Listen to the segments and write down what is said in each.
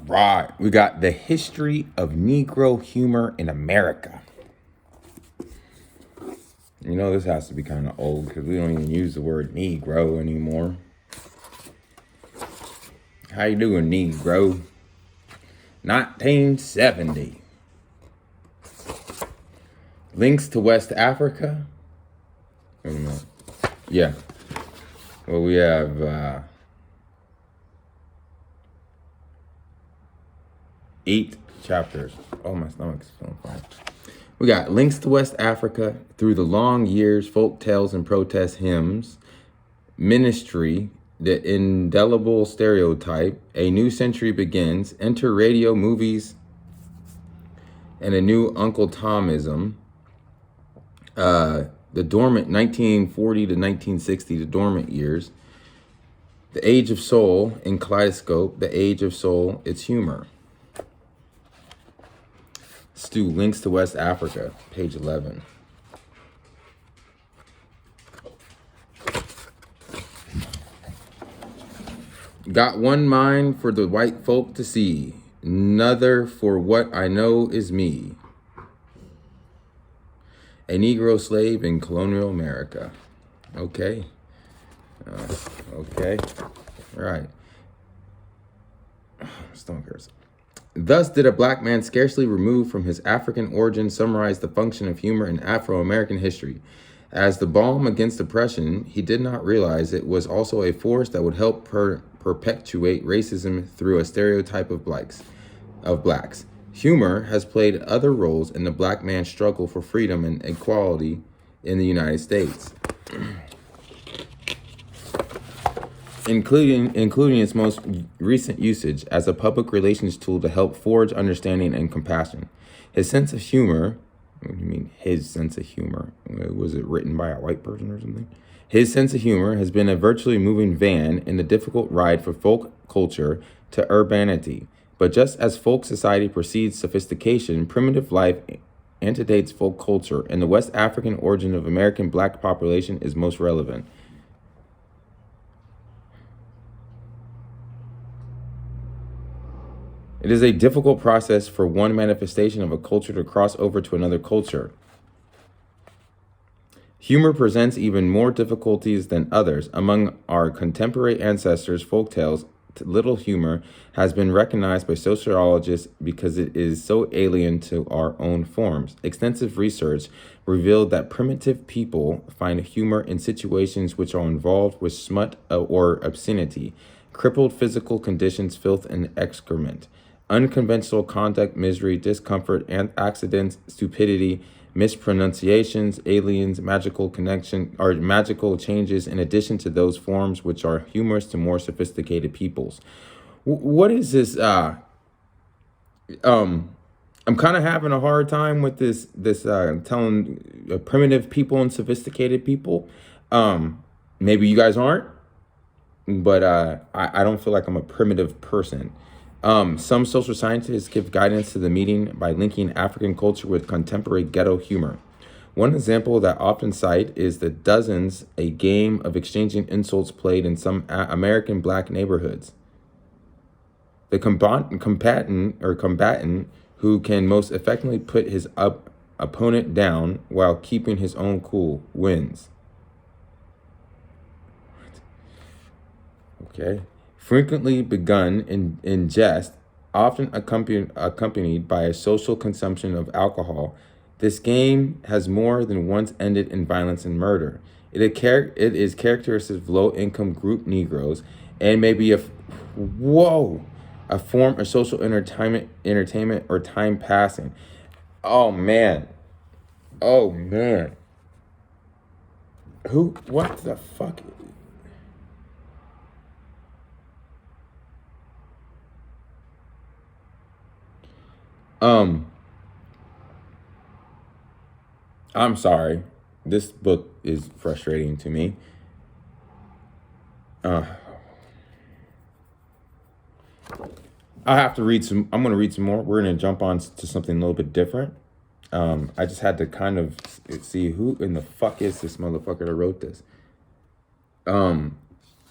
Right. We got the history of Negro humor in America. You know, this has to be kind of old because we don't even use the word Negro anymore. How you doing, Negro? 1970. Links to West Africa. Wait a minute. Yeah. Well, we have 8 chapters. Oh, my stomach's feeling fine. We got links to West Africa through the long years, folk tales and protest hymns, ministry, the indelible stereotype, a new century begins, enter radio, movies, and a new Uncle Tomism, the dormant 1940 to 1960, the dormant years, the age of soul in Kaleidoscope, the age of soul, its humor. Stu, links to West Africa, page 11. Got one mind for the white folk to see, another for what I know is me. A Negro slave in colonial America. Okay. Okay. All right. Stomach hurts. Thus did a black man scarcely removed from his African origin summarize the function of humor in Afro-American history. As the balm against oppression, he did not realize it was also a force that would help perpetuate racism through a stereotype of blacks. Humor has played other roles in the black man's struggle for freedom and equality in the United States, including its most recent usage as a public relations tool to help forge understanding and compassion. His sense of humor, what do you mean his sense of humor? Was it written by a white person or something? His sense of humor has been a virtually moving van in the difficult ride for folk culture to urbanity. But just as folk society precedes sophistication, primitive life antedates folk culture, and the West African origin of American black population is most relevant. It is a difficult process for one manifestation of a culture to cross over to another culture. Humor presents even more difficulties than others. Among our contemporary ancestors' folktales, little humor has been recognized by sociologists because it is so alien to our own forms. Extensive research revealed that primitive people find humor in situations which are involved with smut or obscenity, crippled physical conditions, filth, and excrement, unconventional conduct, misery, discomfort, and accidents, stupidity, mispronunciations, aliens, magical connection, or magical changes, in addition to those forms which are humorous to more sophisticated peoples. What is this? I'm kind of having a hard time with this telling primitive people and sophisticated people. Maybe you guys aren't, but I don't feel like I'm a primitive person. Some social scientists give guidance to the meeting by linking African culture with contemporary ghetto humor. One example that often cite is the Dozens, a game of exchanging insults played in some American black neighborhoods. The combatant who can most effectively put his opponent down while keeping his own cool wins. Okay. Frequently begun in jest, often accompanied by a social consumption of alcohol, this game has more than once ended in violence and murder. It is characteristic of low-income group Negroes and may be a form of social entertainment or time passing. Oh man. What the fuck? I'm sorry. This book is frustrating to me. I have to read some. I'm going to read some more. We're going to jump on to something a little bit different. I just had to kind of see who in the fuck is this motherfucker that wrote this.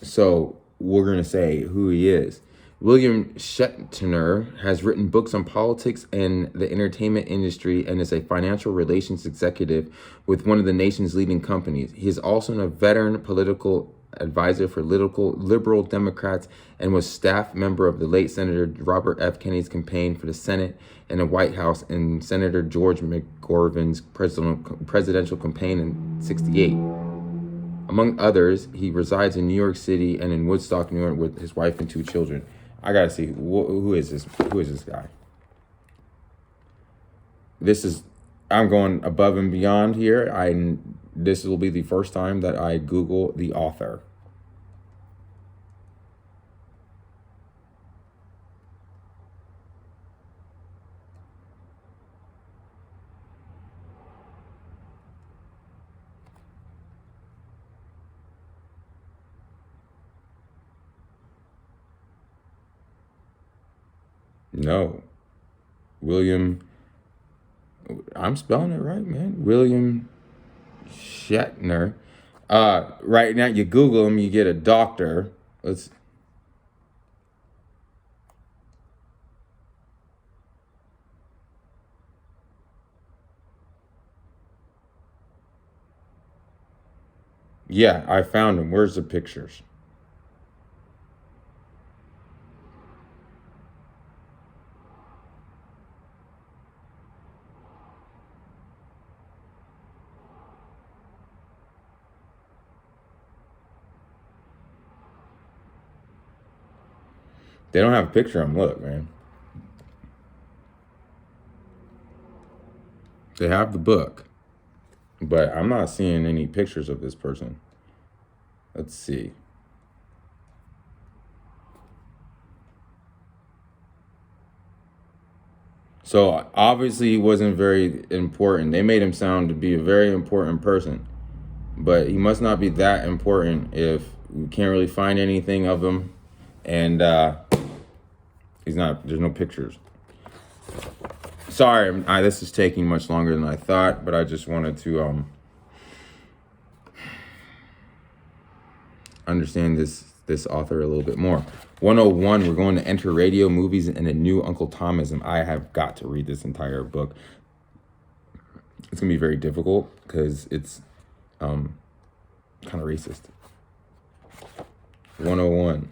So we're going to say who he is. William Shatner has written books on politics and the entertainment industry and is a financial relations executive with one of the nation's leading companies. He is also a veteran political advisor for liberal Democrats and was staff member of the late Senator Robert F. Kennedy's campaign for the Senate and the White House and Senator George McGovern's presidential campaign in '68. Among others, he resides in New York City and in Woodstock, New York, with his wife and 2 children. I gotta see who is this? Who is this guy? I'm going above and beyond here. This will be the first time that I Google the author. No, William. I'm spelling it right, man. William Shatner. Right now, you Google him, you get a doctor. Let's. Yeah, I found him. Where's the pictures? They don't have a picture of him. Look, man. They have the book, but I'm not seeing any pictures of this person. Let's see. So obviously he wasn't very important. They made him sound to be a very important person, but he must not be that important if we can't really find anything of him, and he's not. There's no pictures. Sorry, this is taking much longer than I thought, but I just wanted to understand this author a little bit more. 101, we're going to enter radio, movies, and a new Uncle Tomism. I have got to read this entire book. It's going to be very difficult because it's kind of racist. 101.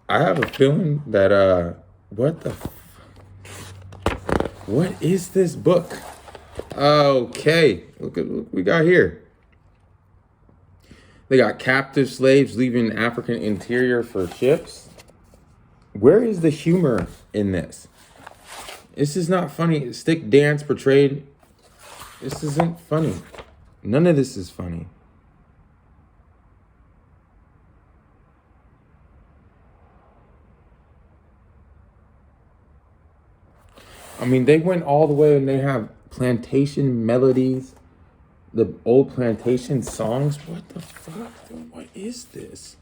I have a feeling that what is this book? Okay, look at what we got here. They got captive slaves leaving African interior for ships. Where is the humor in this? This is not funny. Stick dance portrayed. This isn't funny. None of this is funny. I mean, they went all the way and they have plantation melodies, the old plantation songs. What the fuck? What is this?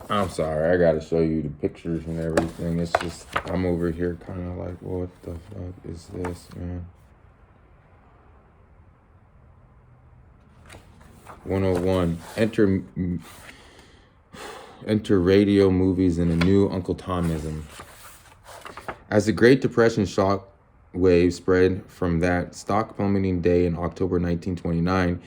I'm sorry, I gotta show you the pictures and everything. It's just, I'm over here kind of like, what the fuck is this, man? 101, enter radio, movies, and a new Uncle Tomism. As the Great Depression shock wave spread from that stock plummeting day in October 1929,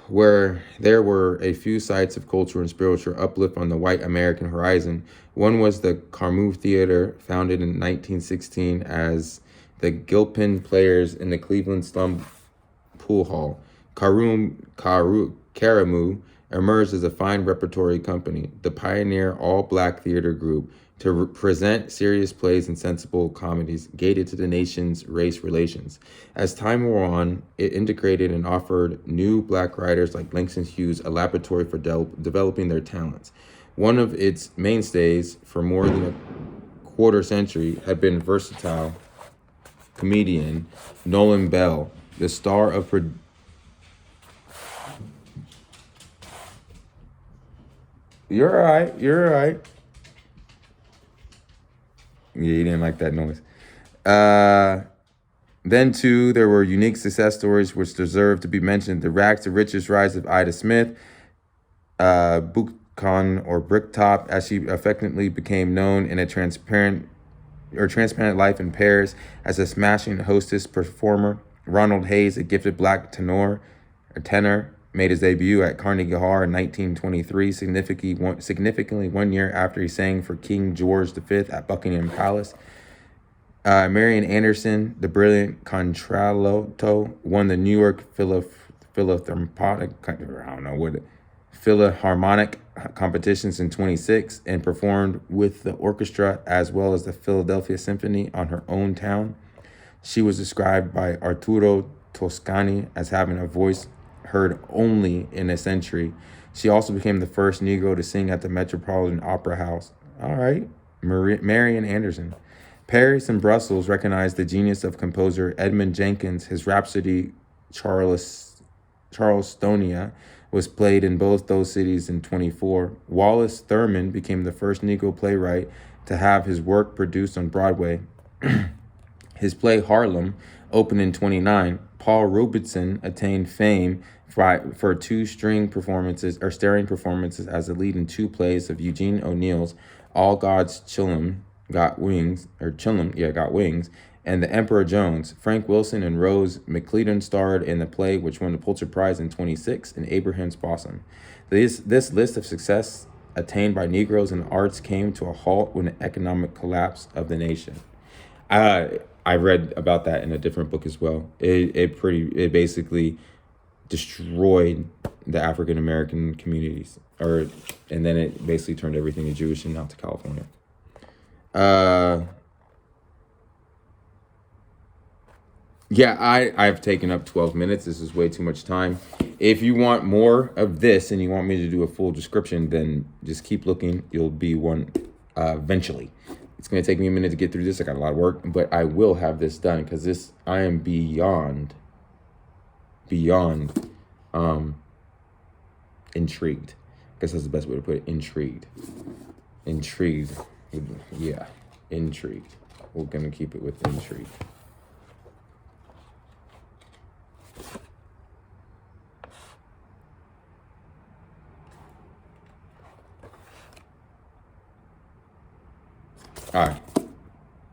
where there were a few sites of cultural and spiritual uplift on the white American horizon. One was the Carmu Theater, founded in 1916 as the Gilpin Players in the Cleveland Slum Pool Hall. Karamu emerged as a fine repertory company, the pioneer all-black theater group to present serious plays and sensible comedies gated to the nation's race relations. As time wore on, it integrated and offered new black writers like Langston Hughes a laboratory for developing their talents. One of its mainstays for more than a quarter century had been versatile comedian Nolan Bell, the star of You're all right. You're all right. Yeah, you didn't like that noise. Uh, then, too, there were unique success stories which deserve to be mentioned. The rags to riches rise of Ida Smith, Bookcon or Bricktop, as she effectively became known in a transparent life in Paris as a smashing hostess performer. Ronald Hayes, a gifted black tenor, made his debut at Carnegie Hall in 1923, significantly 1 year after he sang for King George V at Buckingham Palace. Marian Anderson, the brilliant contralto, won the New York Philharmonic competitions in 26 and performed with the orchestra as well as the Philadelphia Symphony on her own town. She was described by Arturo Toscani as having a voice heard only in a century. She also became the first Negro to sing at the Metropolitan Opera House. All right, Marian Anderson. Paris and Brussels recognized the genius of composer Edmund Jenkins. His Rhapsody Charlestonia was played in both those cities in 24. Wallace Thurman became the first Negro playwright to have his work produced on Broadway. His play Harlem opened in 29. Paul Robeson attained fame for two staring performances as a lead in two plays of Eugene O'Neill's All God's Children Got Wings, and The Emperor Jones. Frank Wilson and Rose McClellan starred in the play, which won the Pulitzer Prize in 26, and Abraham's Possum. This list of success attained by Negroes in the arts came to a halt when the economic collapse of the nation. I read about that in a different book as well. It basically destroyed the African American communities, and then it basically turned everything to Jewish and out to California. Yeah, I've taken up 12 minutes. This is way too much time. If you want more of this and you want me to do a full description, then just keep looking. You'll be one eventually. It's going to take me a minute to get through this. I got a lot of work, but I will have this done because I am beyond intrigued. I guess that's the best way to put it. Intrigued. Yeah, intrigued. We're going to keep it with intrigue. All right.